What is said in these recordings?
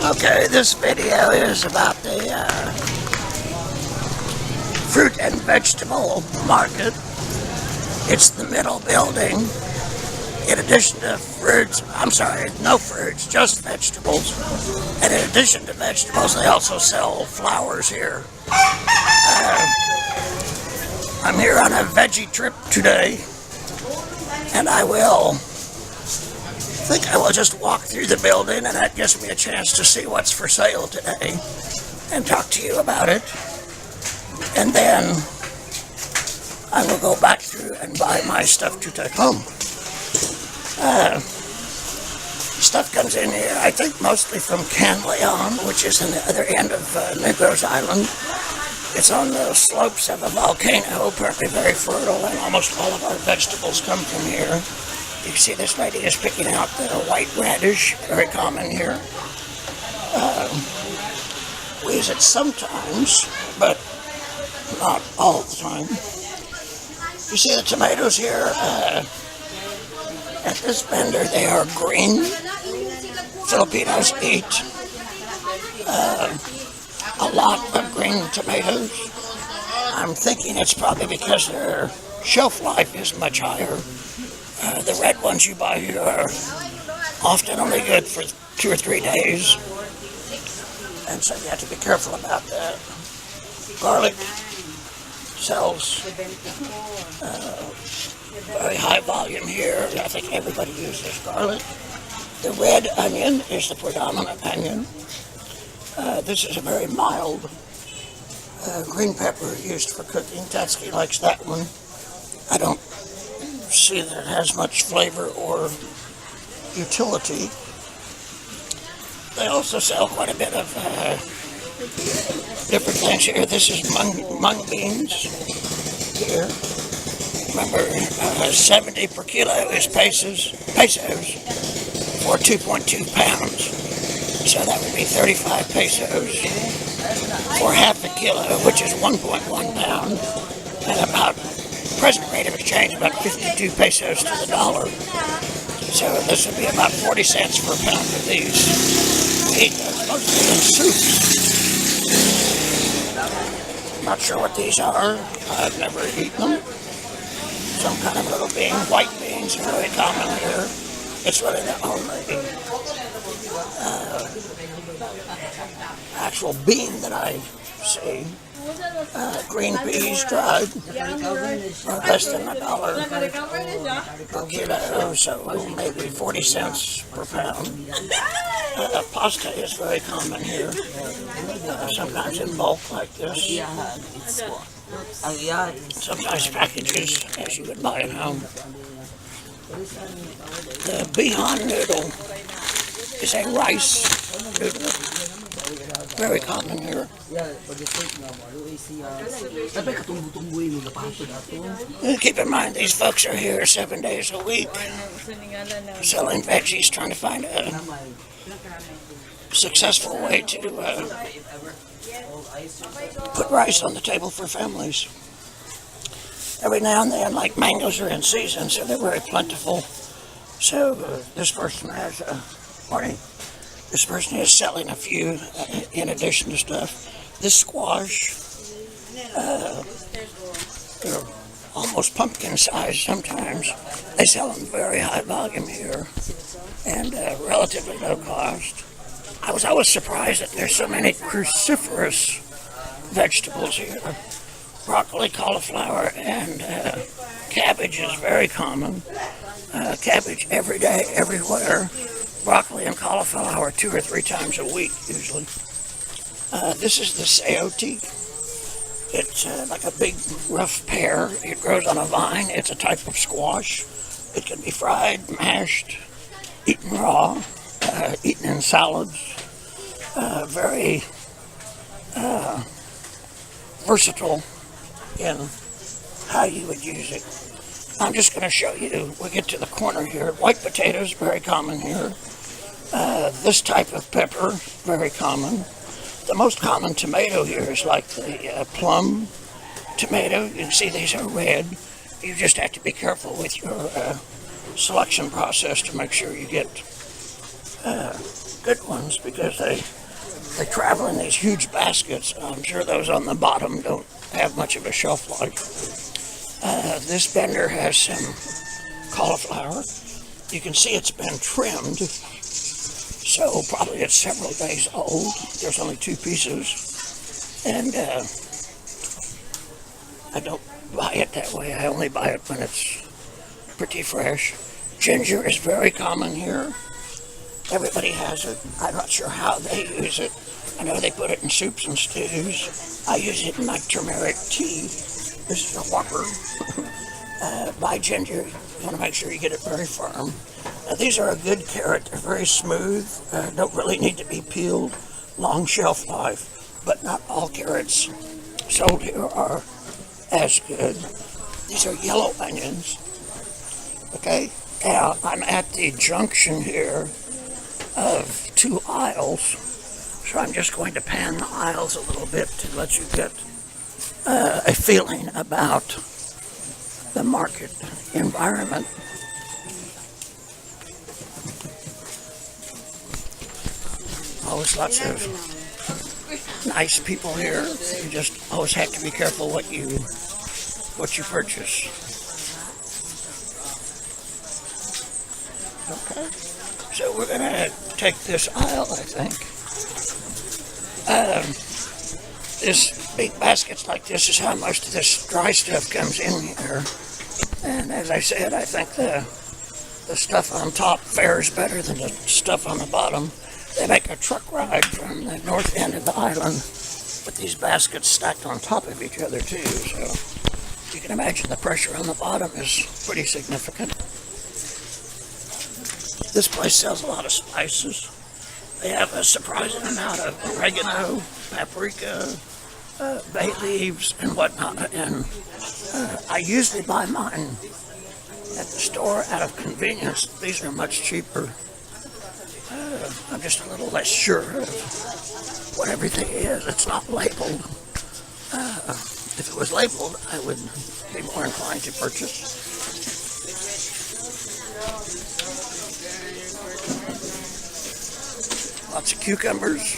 Okay, this video is about the fruit and vegetable market. It's the middle building. In addition to fruits, no fruits, just vegetables. And in addition to vegetables, they also sell flowers here. I'm here on a veggie trip today, and I think I will just walk through the building, and that gives me a chance to see what's for sale today and talk to you about it. And then I will go back through and buy my stuff to take home. Stuff comes in here, I think mostly from Can Leon, which is on the other end of Negroes Island. It's on the slopes of a volcano, apparently very fertile, and almost all of our vegetables come from here. You can see this lady is picking out the white radish, very common here. We use it sometimes, but not all the time. You see the tomatoes here? At this vendor, they are green. Filipinos eat a lot of green tomatoes. I'm thinking it's probably because their shelf life is much higher. The red ones you buy here are often only good for 2 or 3 days. And so you have to be careful about that. Garlic sells very high volume here. I think everybody uses garlic. The red onion is the predominant onion. This is a very mild green pepper used for cooking. Tatsuki likes that one. I don't see that it has much flavor or utility. They also sell quite a bit of different things here. This is mung beans here. Remember, 70 per kilo is pesos for 2.2 pounds. So that would be 35 pesos for half a kilo, which is 1.1 pound, and about present rate of exchange about 52 pesos to the dollar. So this would be about 40 cents per pound of these. We eat those mostly in soups. Not sure what these are. I've never eaten them. Some kind of little bean. White beans are very common here. It's really the only actual bean that I see. Green peas dried are less than $1 per kilo, so maybe 40 cents per pound. Pasta is very common here, sometimes in bulk like this. Sometimes packages as you would buy at home. The bihon noodle is a rice noodle. Very common here. Keep in mind, these folks are here 7 days a week, selling veggies, trying to find a successful way to put rice on the table for families. Every now and then, like mangoes are in season, so they're very plentiful. So this person has This person is selling a few in addition to stuff. This squash, they're almost pumpkin sized sometimes. They sell them very high volume here and relatively low cost. I was always surprised that there's so many cruciferous vegetables here. Broccoli, cauliflower, and cabbage is very common. Cabbage every day, everywhere. Broccoli and cauliflower 2 or 3 times a week, usually. This is the sayote. It's like a big, rough pear. It grows on a vine. It's a type of squash. It can be fried, mashed, eaten raw, eaten in salads. Very versatile in how you would use it. I'm just going to show you. We'll get to the corner here. White potatoes, very common here. This type of pepper, very common. The most common tomato here is like the plum tomato. You can see these are red. You just have to be careful with your selection process to make sure you get good ones because they travel in these huge baskets. I'm sure those on the bottom don't have much of a shelf life. This bender has some cauliflower. You can see it's been trimmed, so probably it's several days old. There's only 2 pieces, and I don't buy it that way. I only buy it when it's pretty fresh. Ginger is very common here. Everybody has it. I'm not sure how they use it. I know they put it in soups and stews. I use it in my turmeric tea. This is a whopper. Buy ginger. You want to make sure you get it very firm. These are a good carrot. They're very smooth. Don't really need to be peeled. Long shelf life. But not all carrots sold here are as good. These are yellow onions. Okay? Now, I'm at the junction here of 2 aisles, so I'm just going to pan the aisles a little bit to let you get a feeling about the market environment. Always lots of nice people here. You just always have to be careful what you purchase. Okay, so we're going to take this aisle, I think. This big baskets like this is how most of this dry stuff comes in here. And as I said, I think the stuff on top fares better than the stuff on the bottom. They make a truck ride from the north end of the island with these baskets stacked on top of each other too. So you can imagine the pressure on the bottom is pretty significant. This place sells a lot of spices. They have a surprising amount of oregano, paprika, bay leaves, and whatnot. And I usually buy mine at the store out of convenience. These are much cheaper. I'm just a little less sure of what everything is. It's not labeled. If it was labeled, I would be more inclined to purchase. Lots of cucumbers.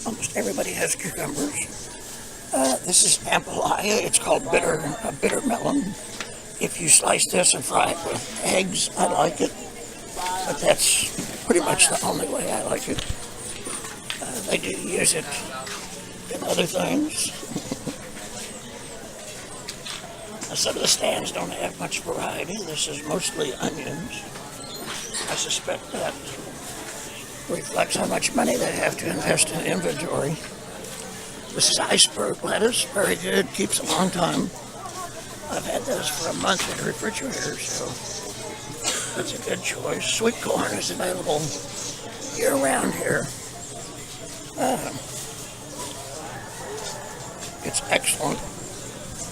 Almost everybody has cucumbers. This is ampelaya. It's called bitter melon. If you slice this and fry it with eggs, I like it. But that's pretty much the only way I like it. They do use it in other things. Some of the stands don't have much variety. This is mostly onions. I suspect that reflects how much money they have to invest in inventory. This is iceberg lettuce, very good, keeps a long time. I've had those for a month in the refrigerator, so that's a good choice. Sweet corn is available year-round here. It's excellent.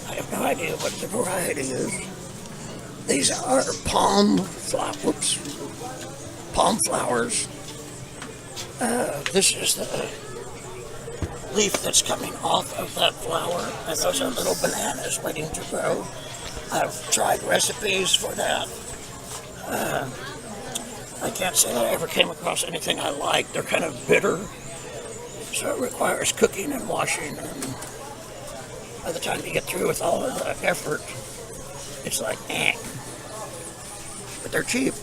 I have no idea what the variety is. These are palm flowers. This is the leaf that's coming off of that flower, and those are little bananas waiting to grow. I've tried recipes for that. I can't say that I ever came across anything I like. They're kind of bitter, so it requires cooking and washing, and by the time you get through with all of the effort, it's like, but they're cheap.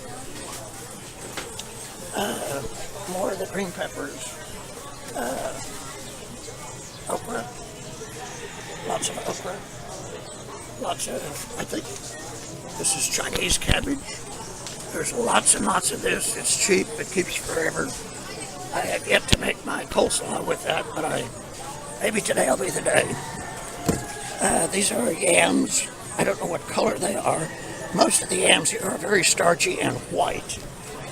More of the green peppers, okra, lots of okra, lots of, I think this is Chinese cabbage. There's lots and lots of this. It's cheap, it keeps forever. I have yet to make my coleslaw with that, but maybe today will be the day. These are yams. I don't know what color they are. Most of the yams here are very starchy and white,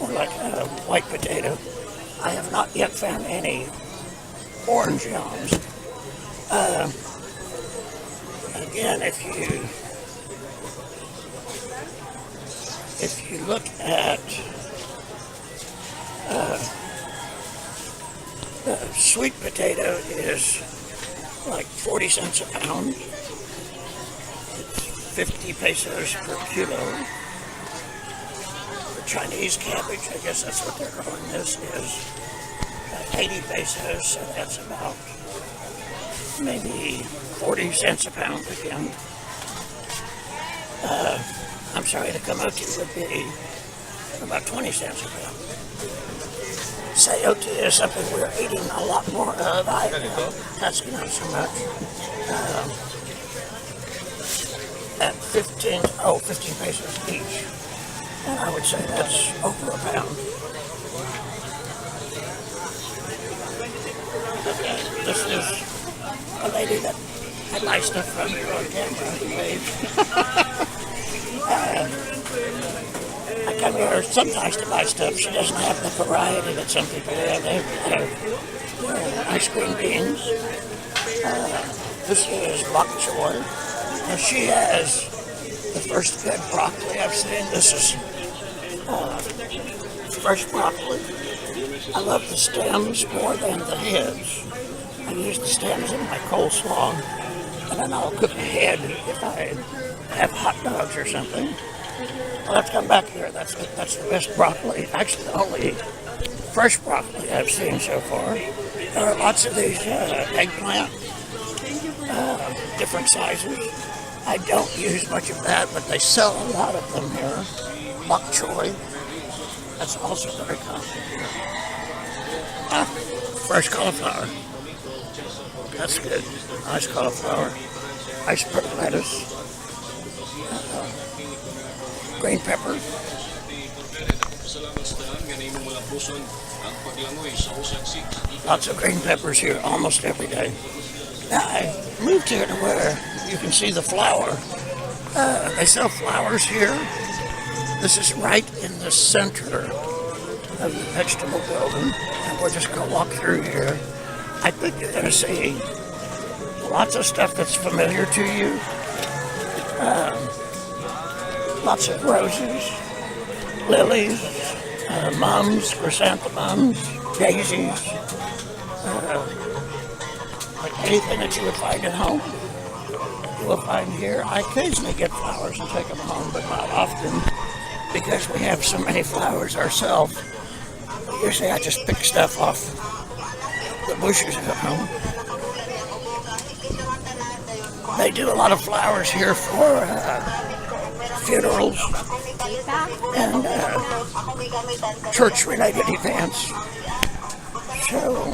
or like a white potato. I have not yet found any orange yams. Again, if you look at the sweet potato is like 40 cents a pound. It's 50 pesos per kilo. The Chinese cabbage, I guess that's what they're calling this, is 80 pesos, so that's about maybe 40 cents a pound again. I'm sorry, the camote would be about 20 cents a pound. Sayote is something we're eating a lot more of. That's not so much. At 15 pesos each. And I would say that's over a pound. Okay, this is a lady that I buy stuff from here on camera. I come here sometimes to buy stuff. She doesn't have the variety that some people have. They have ice cream beans. This is bok choy. Now she has the first good broccoli I've seen. This is fresh broccoli. I love the stems more than the heads. I use the stems in my coleslaw, and then I'll cook a head if I have hot dogs or something. Well, let's come back here. That's the best broccoli. Actually, the only fresh broccoli I've seen so far. There are lots of these eggplant, different sizes. I don't use much of that, but they sell a lot of them here. Bok choy. That's also very common here. Fresh cauliflower. That's good. Nice cauliflower. Iceberg lettuce. Green pepper. Lots of green peppers here almost every day. Now I moved here to where you can see the flour. They sell flowers here. This is right in the center of the vegetable building, and we're just going to walk through here. I think you're going to see lots of stuff that's familiar to you. Lots of roses, lilies, mums, chrysanthemums, daisies, like anything that you would find at home, you will find here. I occasionally get flowers and take them home, but not often, because we have so many flowers ourselves. Usually I just pick stuff off the bushes at home. They do a lot of flowers here for funerals and church-related events. So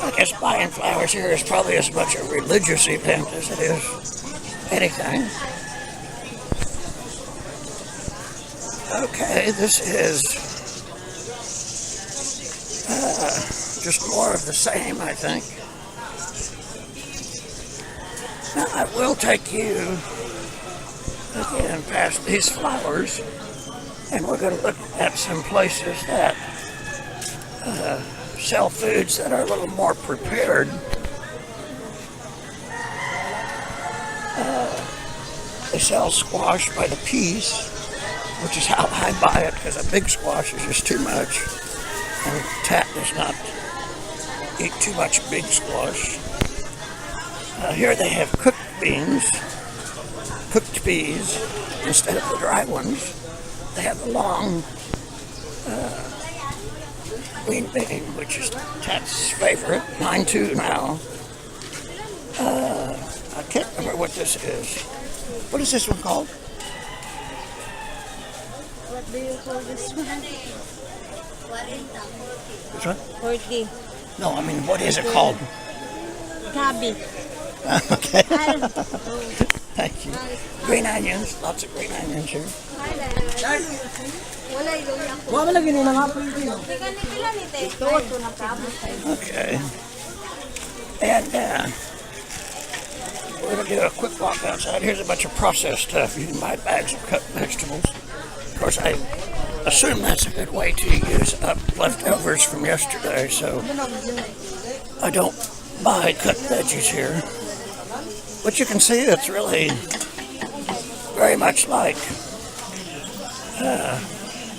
I guess buying flowers here is probably as much a religious event as it is anything. Okay, this is just more of the same, I think. Now, I will take you again past these flowers, and we're going to look at some places that sell foods that are a little more prepared. They sell squash by the piece, which is how I buy it, because a big squash is just too much, and Tat does not eat too much big squash. Here they have cooked beans, cooked peas, instead of the dry ones. They have the long green bean, which is Tat's favorite. Mine too now. I can't remember what this is. What is this one called? What do you call this one? Which one? 40. No, I mean, what is it called? Gabi. Okay. Thank you. Green onions. Lots of green onions here. Okay. And we're going to do a quick walk outside. Here's a bunch of processed stuff. You can buy bags of cut vegetables. Of course, I assume that's a good way to use up leftovers from yesterday, so I don't buy cut veggies here. But you can see it's really very much like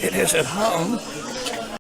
it is at home.